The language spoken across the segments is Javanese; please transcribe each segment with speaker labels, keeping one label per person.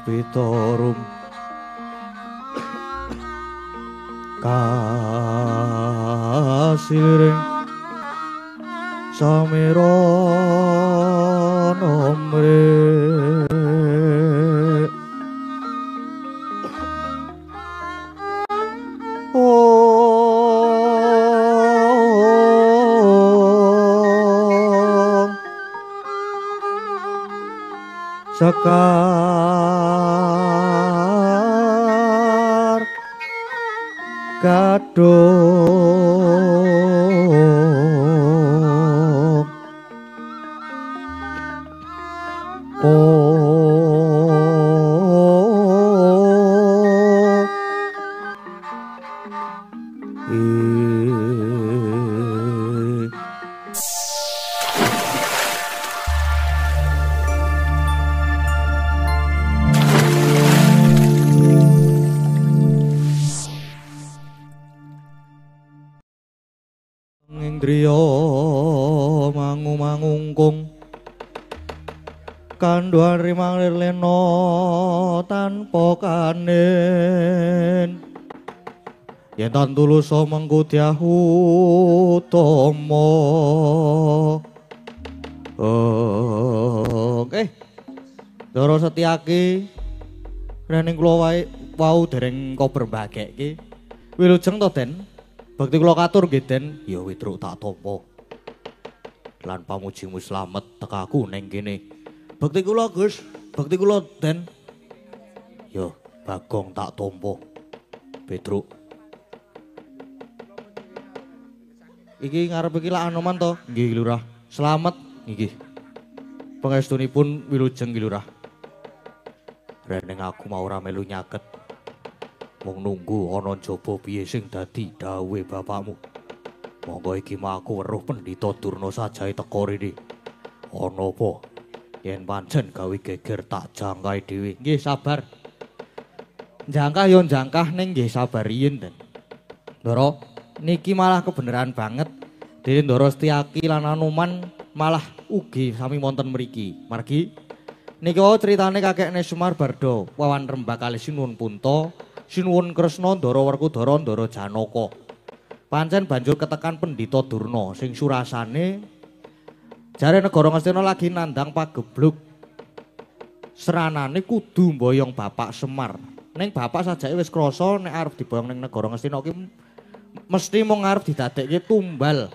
Speaker 1: puspitorum kasiring samira nomre Sekar kadung Indriya mangu-mangungkung kandhuan rimang lirlena tanpa kanen yen tan tulusa mengku diahu utama Ndara Setyaki rening kula wae wau dereng kober mbageke wilujeng to Den. Bakti kula katur nggih Den, ya Witruk tak tampa. Lan pamujimu slamet tekaku ning kene. Bakti kula Gus, bakti kula Den. Ya Bagong tak tampa. Witruk. Iki ngarep iki lak Anoman to? Nggih Lurah. Slamet nggih. Pangestunipun wilujeng nggih Lurah. Reneng aku mau ora melu nyaket. Mung nunggu ana jaba piye sing dadi dawuhe bapakmu. Monggo iki aku weruh Pendhita Durna Sajahe teka rene. Ana apa? Yen pancen gawe geger tak jangkahi dhewe. Nggih sabar. Jangkah yo jangkah ning nggih sabar riyin, Den. Ndara, niki malah kebenaran banget. Dene Ndara Setyaki lan Anoman malah ugi sami wonten mriki. Margi niki wae critane kakekne Semar Bardha, Wawan Rembag kalih Sinuwun Punta. Sinuwun Kresna Ndara Werkudara Ndara Janaka. Pancen banjur ketekan Pendhita Durna sing surasane jare negara Ngastina lagi nandang pagebluk. Seranane kudu mboyong Bapak Semar. Ning bapak sajake wis krasa nek arep diboyong ning negara Ngastina ki mesti mung arep didadekke tumbal.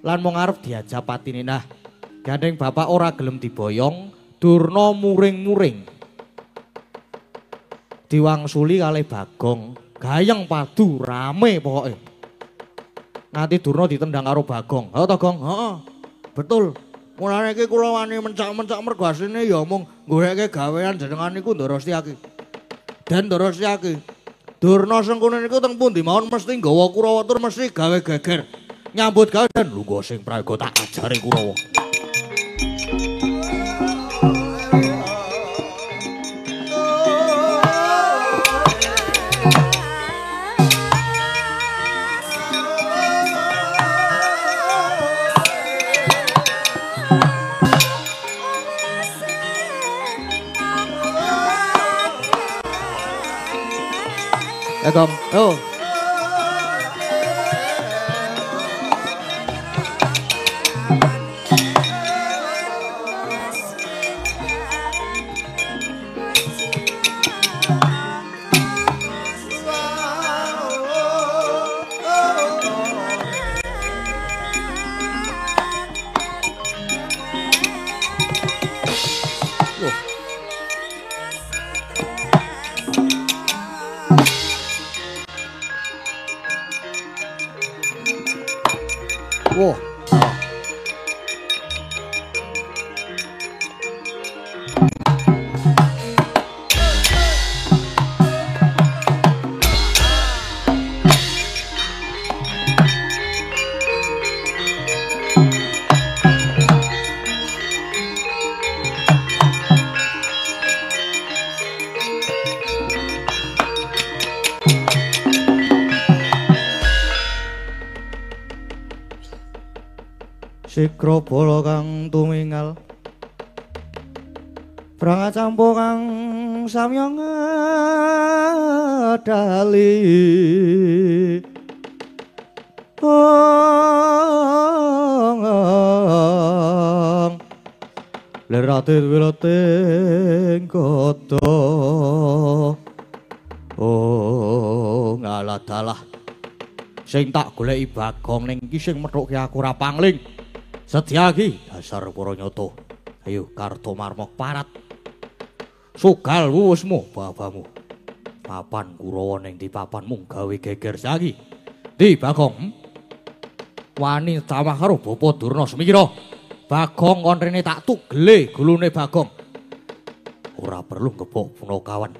Speaker 1: Lan mung arep diajab patine. Nah, gandeng bapak ora gelem diboyong, Durna muring-muring. Diwangsuli kalih Bagong, gayeng padu rame pokoke. Nanti Durna ditendang karo Bagong. Ha to, Gong? Heeh. Betul. Mulane iki kula wani mencak-mencak mergo asline ya mung goleke gawean jenengan niku Ndara Setyaki. Dan Ndara Setyaki. Durna Sengkuni niku teng pundi mawon mesti nggawa Kurawa tur mesti gawe geger. Nyambut gawe dan lungguh sing prayoga tak ajari Kurawa. Gong. Oh. Wah. Sikra bala kang tumingal Pranga campo kang samya ngadali Lerate wilating koto ngalah dalah sing tak goleki Bagong ning iki sing methuke aku ora pangling Sedyaki dasar para nyata ayo karto marmok parat sugal wuwusmu babamu papan Kurawa ning di papanmu gawe geger saiki di Bagong wani cawah karo Bapa Durna semira Bagong kon rene tak tugele gulune Bagong ora perlu ngepok Punakawan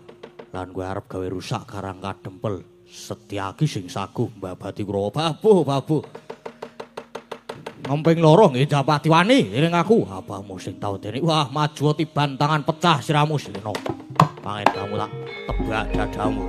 Speaker 1: lan kowe arep gawe rusak Karang Kadempel Sedyaki sing saguh mbabati Kurawa babu ngemping loro nggih Japati wani iring aku apamu sing tau dene wah maju tiban tangan pecah siramu Silena pangen kamu tak tebak dadamu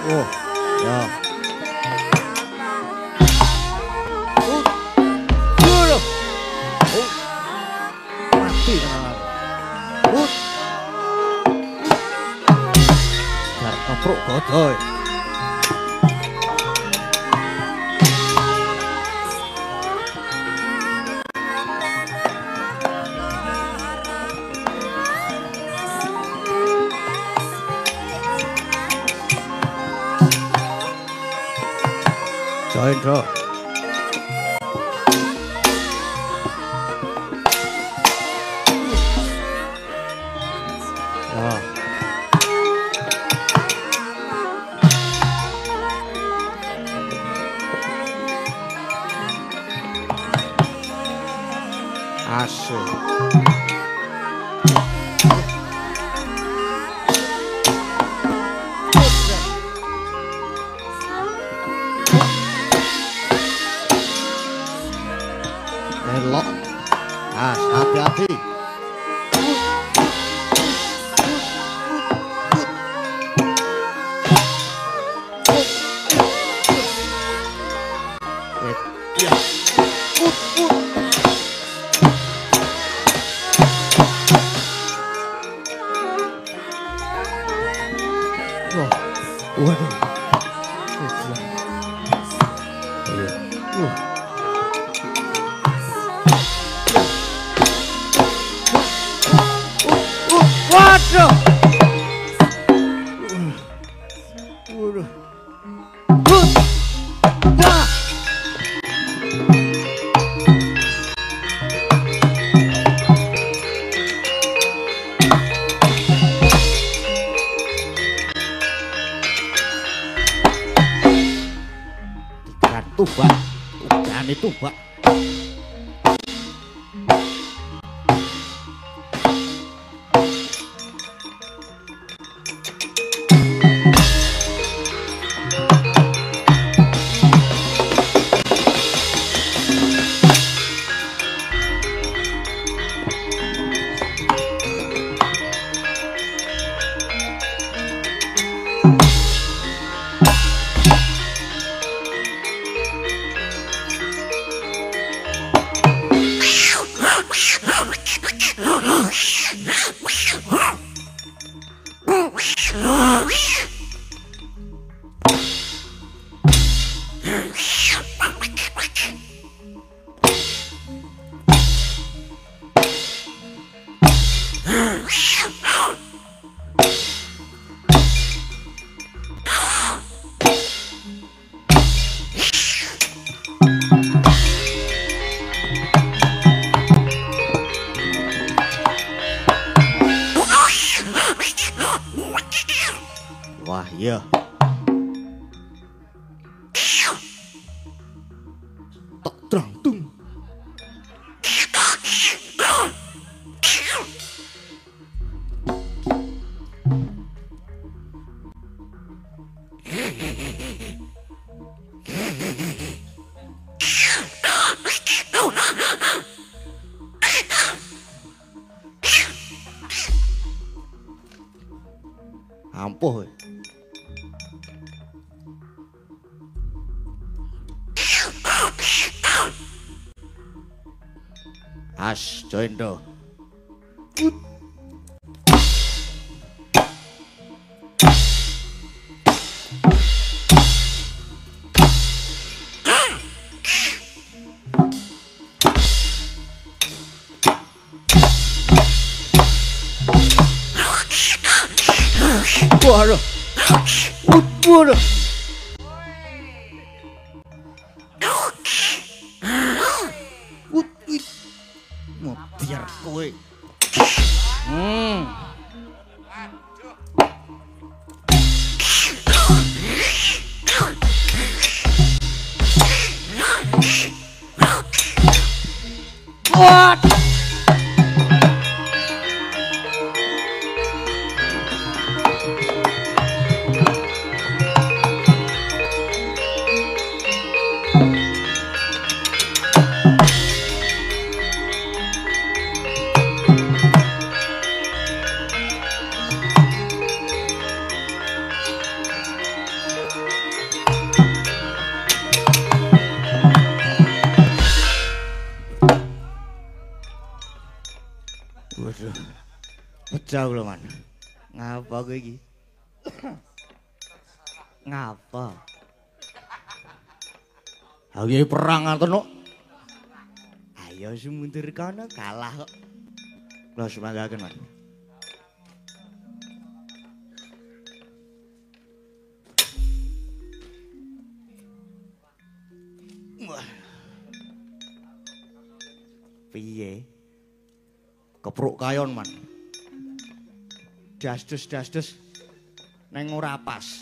Speaker 1: Oh, ya. Mati tenan. Jar kepruk godoy. Joindro. Ya. Asik. Elok. Hati-hati. Waduh. Waduh. Wah. Tubak, udan itu Pak. Wah, iya. Tak terang-tung. Ampuh. As Joindo. Waduh. Waduh. Mau biar kowe. What? Jauh lho, Man. Ngapa kowe iki? Ngapa? Ayo perang ngono. Ayo mundur kono kalah kok. Lho semanggaken, Man. Piye? Kepruk kayon, Man. Dasdes neng ora pas.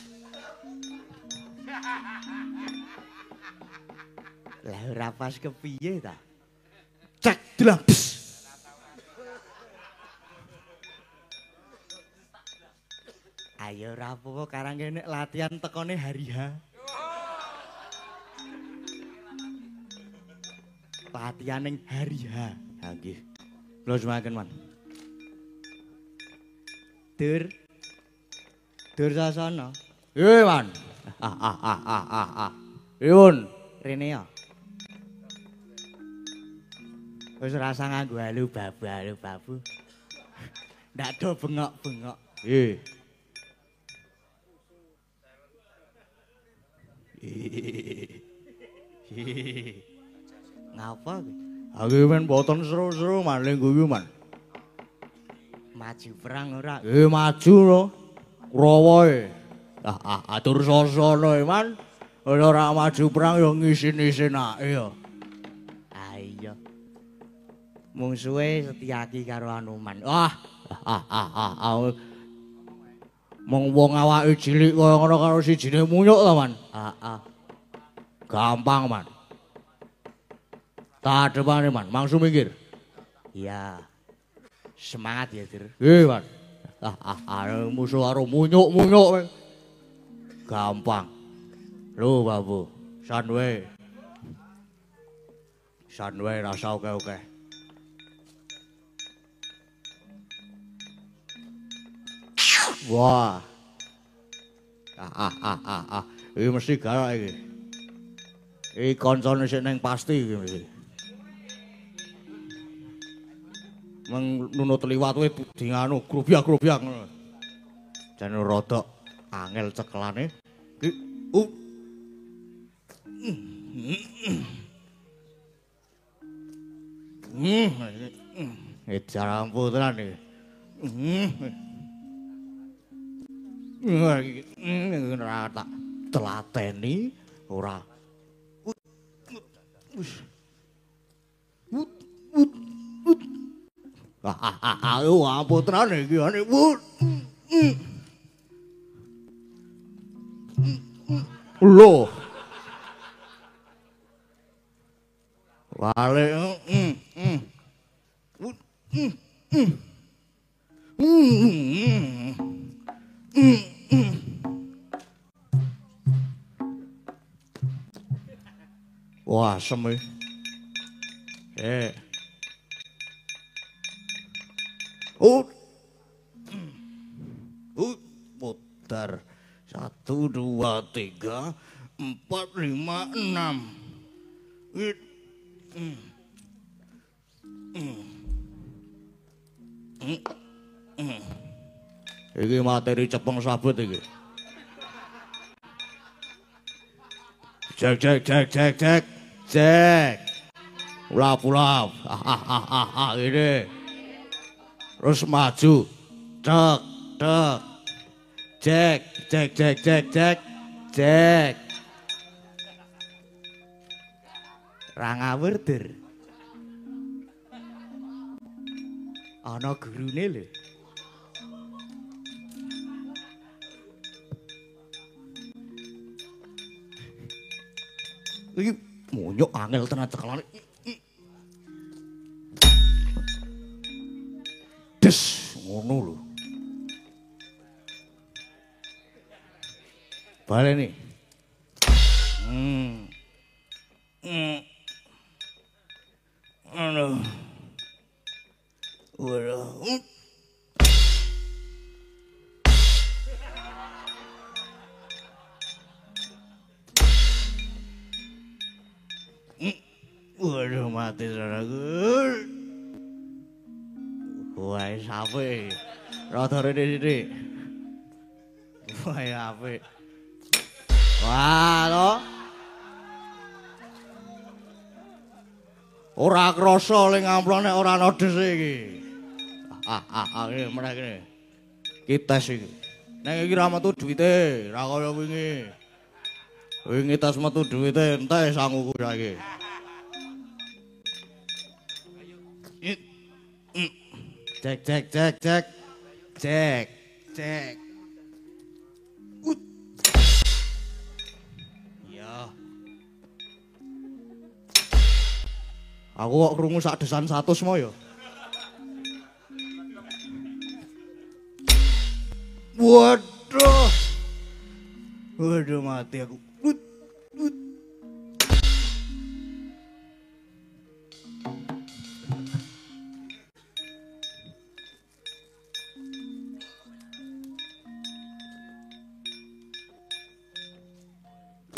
Speaker 1: Lah ora pas kepiye ta? Cek delang. Ayo ora apa-apa karang kene latihan tekone hari H. Latihan ning hari H. Ha nggih. Kula semaken, Man. Dur sasana. Man. Yun, rene ya. Wis rasa nganggo halu babu. Ndak do bengok-bengok. Ngapa? Aku men boten seru-seru maling guyu, Man. Maju perang ora? Maju lho. Kurawa e. Atur sasana e, Man. Ora maju perang ya ngisin-isinake ya. Iya. Mungsuhe Setyaki karo Anoman. Mong wong awake cilik kaya ngono karo sijine munyuk ta, Man? Gampang, Man. Tak depane, Man. Mangsu minggir. Iya. Semangat ya, Dir. Man. Musuh karo munyuk-munyuk. Gampang. Lho, Babu. Sanwe rasa oke-oke. Wah. Iki mesti galak iki. Iki kancane sik neng pasti iki mesti. Nunut liwat kowe di nganu grubyak-grubyak ngono. Jan rada angel cekelane. Cara puteran iki. Ora tak telateni ora. Ayo puteran iki ane. Lho. Wale. Wah, asem iki. Putar. 1, 2, 3, 4, 5, 6. Iki materi cepeng sabut iki. Cek. Ulap. Ini. Terus maju. Cek. Ra ngawur, Dir. Ana gurune lho. Iki munyuk angel tenan cekelane. Des ngono lho. Baleni. Aduh. Waduh. Waduh mati saudaraku. Wah, sampai Rada rene sithik. Wah, apik. Wah, to. Ora krasa ling amplon nek ora ana dese iki. Ngene meneh kene. Ki tes iki. Nek iki ra metu duwite, ra kaya wingi. Wingi tes metu duwite entek sanguku saiki. Cek cek cek cek. Cek cek. Iya. Aku kok krungu sak desan 100 mo ya. Waduh. Waduh mati aku.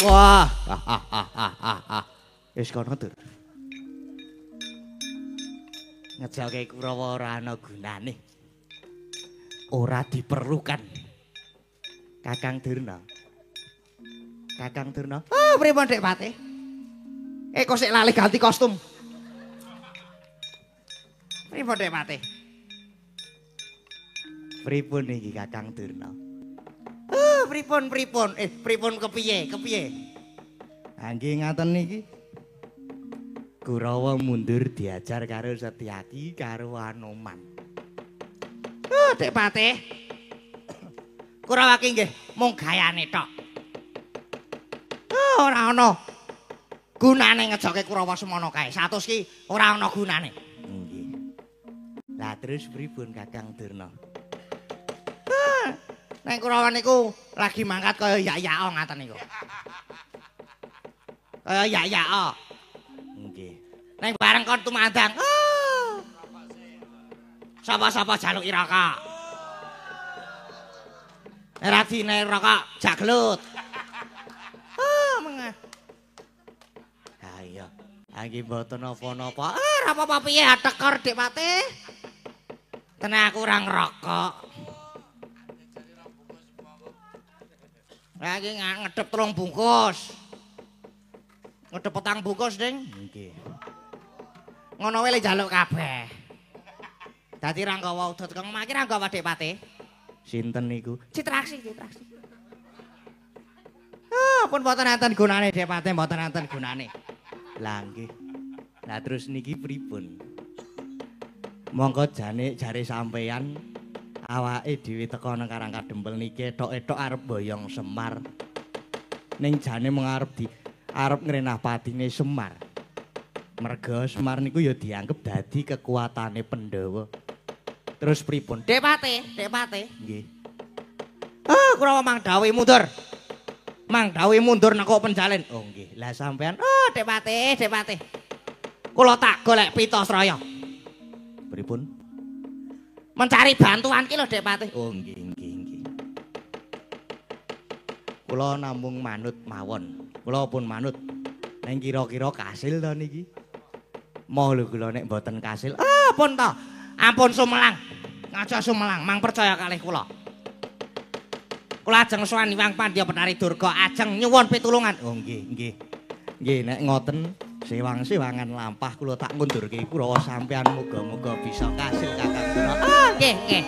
Speaker 1: Wah, wis kono tur. Ngejake Kurawa ora ana gunane. Ora diperlukan. Kakang Durna. Kakang Durna. Oh, pripun Dek Patih? Kok sik lali ganti kostum. Pripun Dek Patih? Pripun iki Kakang Durna? Pripun kepiye? Nggih ngaten niki. Kurawa mundur diajar karo Setyaki karo Anoman. Dek Patih. Kurawa ki nggih mung gayane tok. Ora ana gunane ngejoke Kurawa semono kae. 100 ki ora ana gunane. Nggih. Lah terus pripun Kakang Durna? Nek Kurawa niku lagi mangkat kaya yak-yako ngaten niku. Kaya yak-yako. Nggih. Nek bareng kon tumandang. Sapa-sapa jaluk iraka. Nek dine rokok jak gelut. Mengah. Ha iya. Nggih mboten napa-napa. Ora apa-apa piye tekor Dik Patih. Tenan aku ora ngerokok. Lagi ngedep 3 bungkus. Ngedep 4 bungkus, Ding. Nggih. Ngono wae le njaluk kabeh. Dadi ra nggawa udut kang maki ra nggawa Dik Patih. Sinten niku? Citraksi. Pun mboten enten gunane Dik Patih, mboten enten gunane. Lah nggih. Lah terus niki pripun? Monggo jare sampeyan awake dhewe teko nang Karang Kadempel niki etok-etok arep boyong Semar. Ning jane mung arep ngrenah patine Semar. Merga Semar niku ya dianggep dadi kekuatane Pandhawa. Terus pripun? Dik Patih. Nggih. Kurawa mang dawuh mundur. Mang dawuh mundur nek kok penjalin. Oh nggih. Lah sampean, Dik Patih. Kula tak golek Pitasraya. Pripun? Mencari bantuan ki lho Dik Patih. Oh nggih. Kula namung manut mawon. Kula pun manut. Neng kira-kira kasil to niki. Moh lho kula nek mboten kasil. Pun to. Ampun sumelang. Ngaja sumelang, mang percaya kalih kula. Kula ajeng sowan Hyang Pandya Penari Durga ajeng nyuwun pitulungan. Oh nggih. Nggih nek ngoten sewang-sewangan lampah kula tak ngundurke Kurawa sampean muga-muga bisa kasil Kakang Durna. Nggih.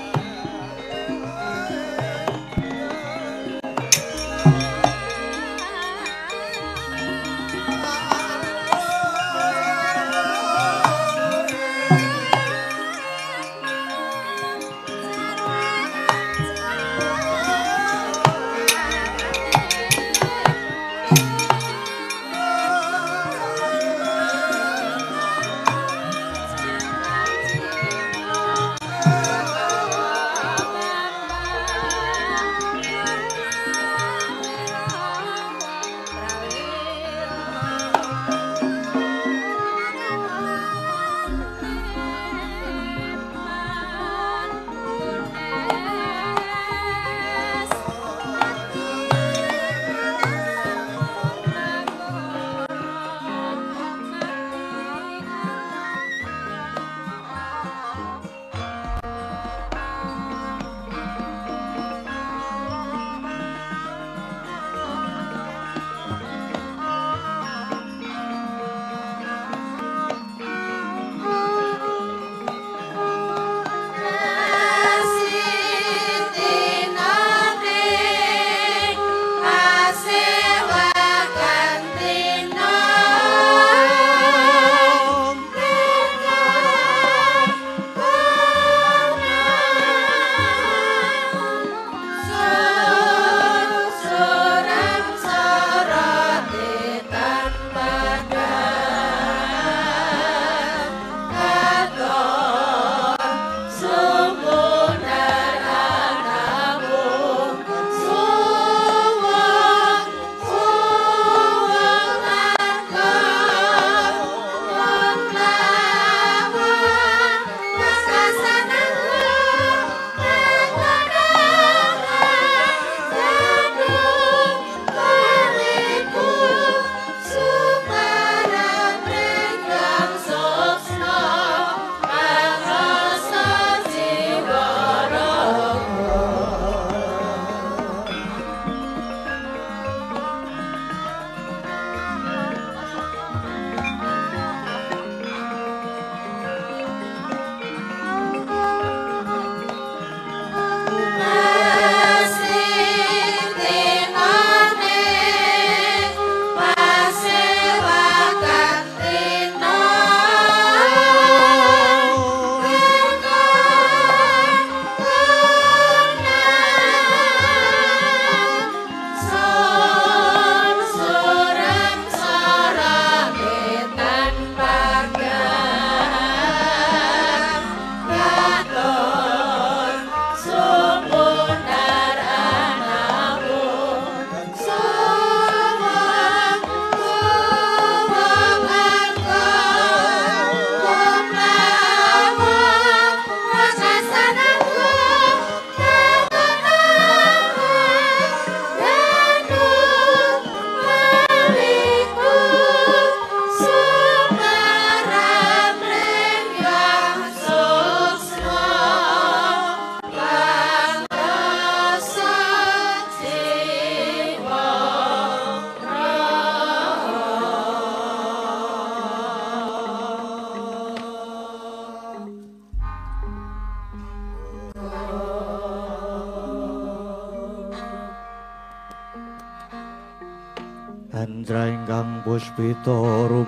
Speaker 1: Andra ingkang puspitorum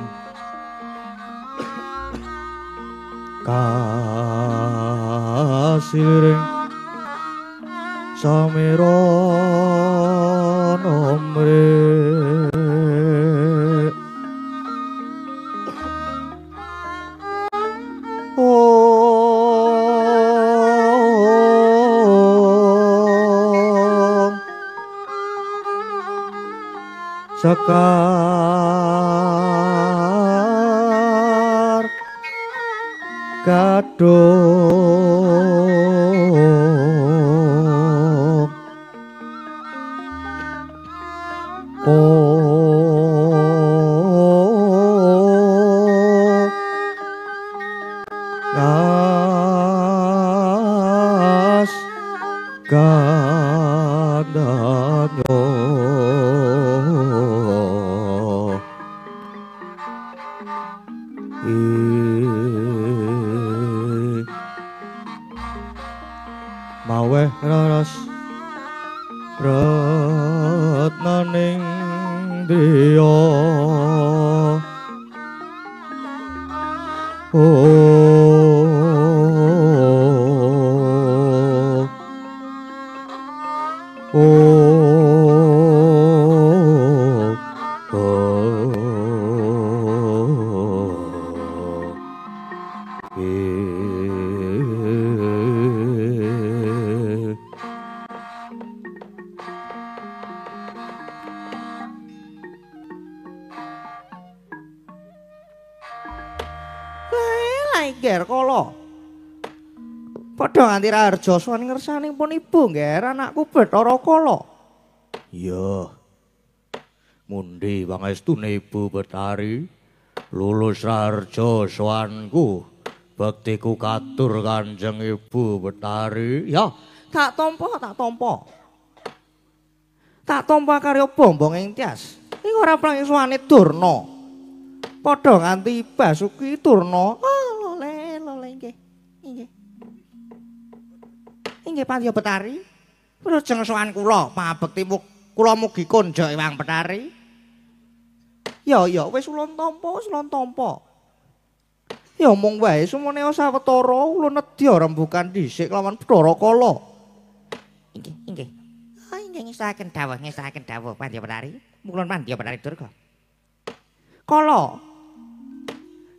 Speaker 1: kasiring samira nomre Sekar kadung ngas kandanyo maweh raras retnaning driya Ger kala padha nganti raharja sowan ngersaning pun ibu ngger anakku Bathara Kala. Iya. Mundi pangestune Ibu Betari lulus raharja sowanku bektiku katur Kanjeng Ibu Betari. Ya, tak tampa. Tak tampa karya bombong ing tias. Iki ora prangisuane Durna. Padha nganti Basuki Durna. Inggih Pandya Betari. Wilujeng sowan kula pangabekti kula mugi konja Ewang Betari. Ya wis ulun tampa. Ya mung wae sumene sawetara ulun nedya rembugan dhisik lawan Bathara Kala. Inggih. Oh inggih ngestaken dawuh Pandya Betari. Mulun Pandya Betari Durga. Kala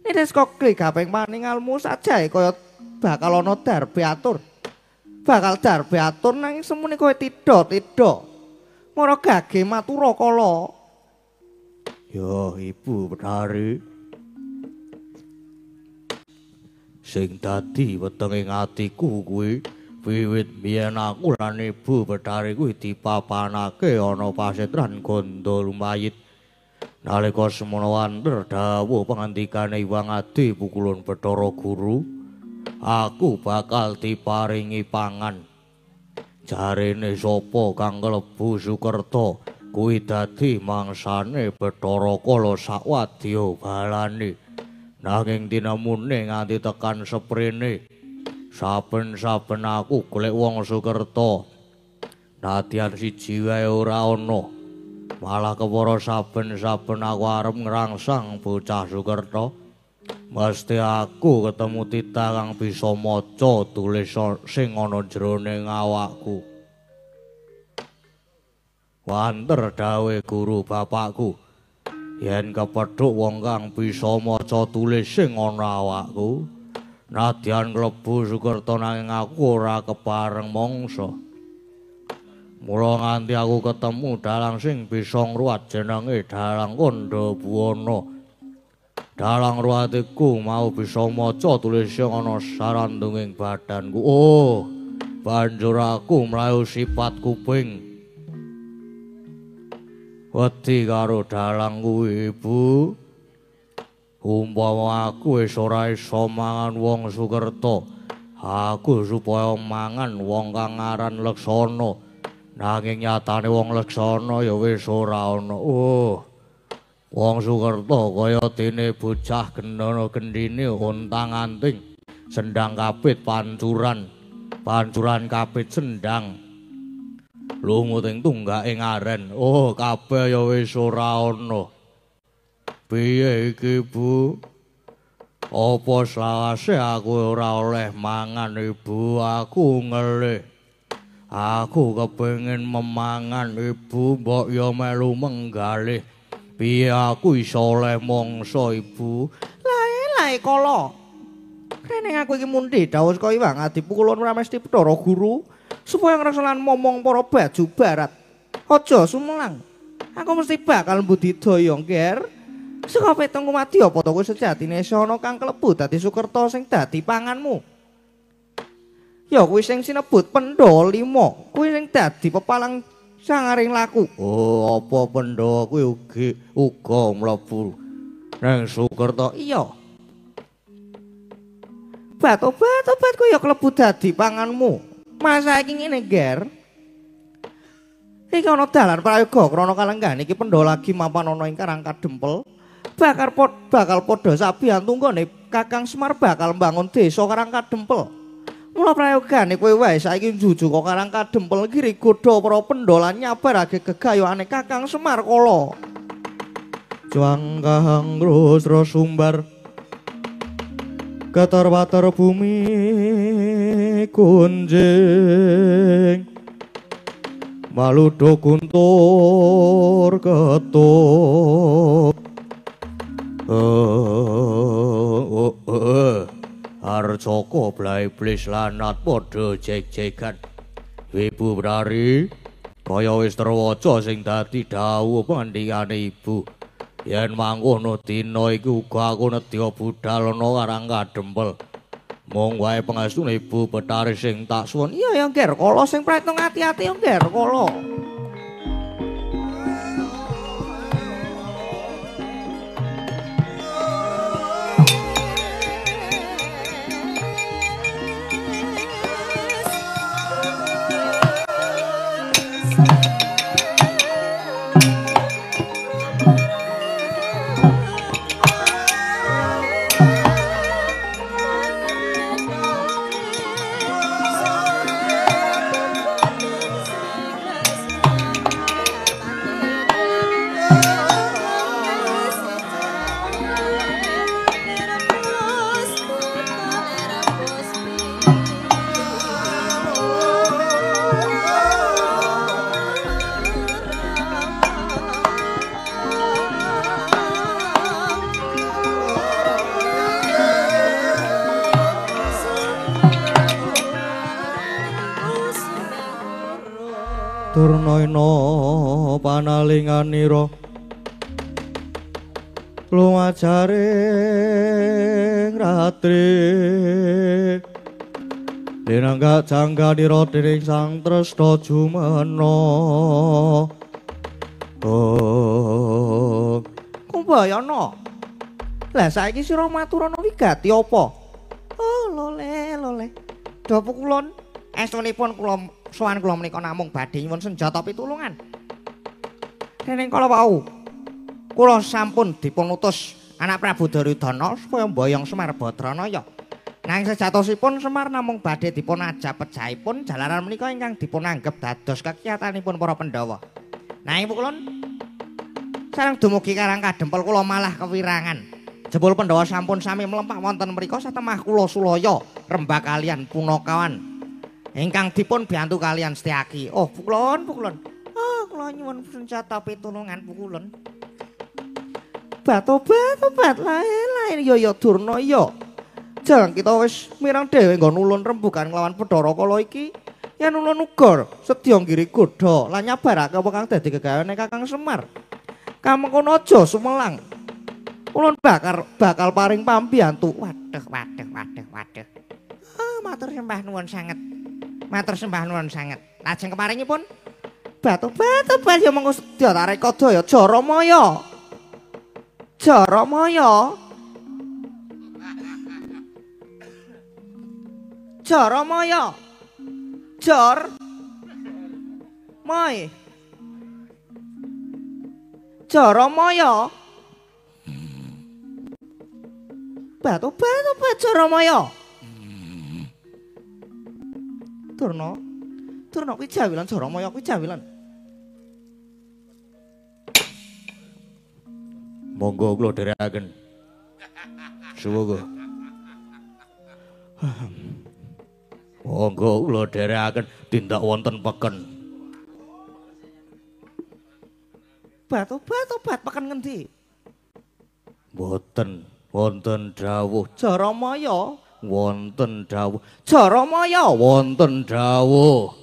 Speaker 1: Niris kok gaping paningalmu sajae kaya bakal ana darbe atur. Bakal darbe atur nanging semune kowe tidha. Mara gage matura Kala. Ya Ibu Betari. Sing dadi wetenging atiku kuwi wiwit biyen aku lan Ibu Betari kuwi dipapanake ana pasetran Ganda Lumayit. Nalika semono wonten dawuh pangandikane Hyang Adi pukulun Bathara Guru, aku bakal diparingi pangan. Jarene sapa kang klebu Sukerta kuwi dadi mangsane Bathara Kala sakwadya balane. Nanging dinamune nganti tekan seprene saben-saben aku golek wong Sukerta nadyan siji wae ora ana. Malah kepara saben-saben aku arep ngrangsang bocah Sukerta. Mesti aku ketemu titah kang bisa maca tulis sing ana jroning awakku. Wanter dawuh guru bapakku, yen kepethuk wong kang bisa maca tulis sing ana awakku, nadyan klebu Sukerta nanging aku ora kepareng mangsa. Mula nganti aku ketemu dalang sing bisa ngruwat jenenge Dalang Kandhabuwana. Dalang ruwatiku mau bisa maca tulis sing ana sarandunging badanku. Oh, banjur aku mlayu sipat kuping. Wedi karo dalang kuwi, Ibu. Umpama aku wis ora iso mangan wong Sukerta, aku supaya mangan wong kang aran Leksana. Nanging nyatane wong Leksana ya wis ora ana. Oh. Wong Sukerta kaya dene bocah gendana gendine untang-anting, sendang kapit pancuran kapit sendang. Lumut ing tunggake ngaren. Oh, kabeh ya wis ora ana. Piye iki, Bu? Apa selawase aku ora oleh mangan, Ibu? Aku ngelih. Aku kepengin memangan, Ibu, mbok ya melu menggalih. Piye aku iso oleh mangsa, Ibu? Lae kala. Rene aku iki mundi dawuh saka Iwang Adipukulun ora mesti Bathara Guru supaya ngreksalan momong para baju barat. Aja sumelang. Aku mesti bakal mbudidaya, Nger. Saka petungku mati apa to kowe sejatine sono kang klebu dadi Sukerta sing dadi panganmu. Ya kuwi sing sinebut Pandhawa 5, kuwi sing dadi pepalang sangaring laku. Oh, apa Pandhawa kuwi uga mlebu nang Sukerta? Iya. Obat kuwi ya klebu dadi panganmu. Masa iki ngene, Ger. Iki ana dalan prayoga krana kalenggan iki Pandhawa lagi mapan ana ing Karang Kadempel. Bakal padha sabihan tunggone Kakang Semar bakal mbangun desa Karang Kadempel. Mula prayogane kowe wae saiki juju kok Karang Kadempel iki rigodha para Pandhawa nyabarake gegayuhane Kakang Semar kala. Juangkang Rusra sumbar Katar-batar bumi kunjing Maludo guntur ketuk Arjoko blai-blis lanat padha jek-jekan. Ibu Brari kaya wis terwaca sing dadi dawuh pandhikane Ibu. Yen mangkono dina iki uga aku nedya budhal ana Karang Kadempel. Mung wae pangestune Ibu Betari sing tak suwun. Iya ya, Nger, kala sing praetno ati-ati ya, Nger, kala. Turnaina panalinganira lumajaring ratri dinangga jangganira dening Sang Tresna Jumena. Oh, kumbayana. Lah saiki sira maturana wigati apa? Oh, lole. Dapu kulon estunipun kula sowan kula menika namung badhe nyuwun senjata pitulungan. Dening kala wau kula sampun dipun utus anak Prabu Duryudana supaya mboyong Semar Badranaya. Nanging sejatosipun Semar namung badhe dipun ajab pejahipun jalaran menika ingkang dipun anggep dados kekiyatanipun para Pandhawa. Nanging kulon sareng dumugi Karang Kadempel kula malah kewirangan. Jebul Pandhawa sampun sami mlempah wonten mriku satemah kula Sulaya rembag kalian Punakawan. Ingkang dipun biyantu kalian Setyaki. Oh, Pukulun. Oh, kula nyuwun senjata pitulungan Pukulun. Bat lain ya Durna ya. Jang kita wis mirang dhewe nggon ulun rembugan nglawan Bathara Kala iki. Yen ulun uga sedya ngiri godha lan nyabarake apa kang dadi gegayane Kakang Semar. Kamengkono aja sumelang. Ulun bakal paring pambiyantu. Waduh. Ah, matur sembah nuwun sanget. Lajeng keparingipun batu ya mengko sedya tarik kada ya Jaramaya. Jaramaya. Batu Jaramaya. Durna kuwi jawilan Jaramaya kuwi jawilan. Monggo kula dherekaken. Suwuga. Monggo kula dherekaken tindak wonten peken. Obat peken ngendi? Mboten wonten dawuh Jaramaya wonten dawuh Jaramaya wonten dawuh.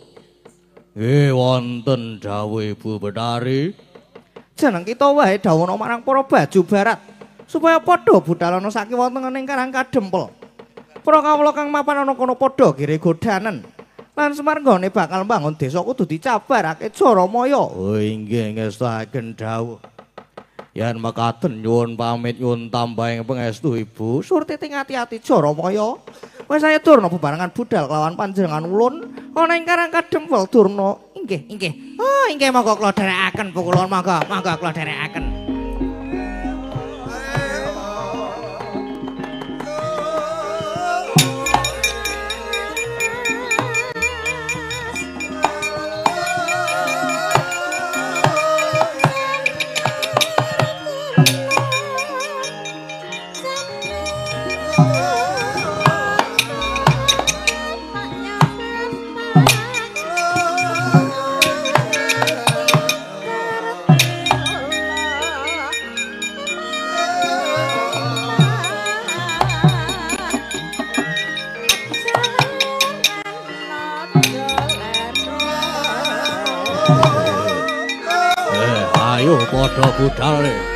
Speaker 1: Nggih wonten dawuh Ibu Betari. Jeneng kita wae dawuhna marang para baju barat supaya padha budhalana saking wonten ing Karang Kadempel. Para kawula kang mapan ana kono padha gire godanen. Lan Semar nggone bakal mbangun desa kudu dicabarake Jaramaya. Oh inggih ngestaken dawuh. Yen mekaten nyuwun pamit nyuwun tambahing pangestu Ibu. Surti ati-ati Jaramaya. Wis saya Durna bebarengan budal kelawan panjenengan ulun ana ing Karang Kadempel Durna. Inggih. Oh inggih monggo kula dherekaken Bu Kulon monggo kula dherekaken. Ayo padha budal.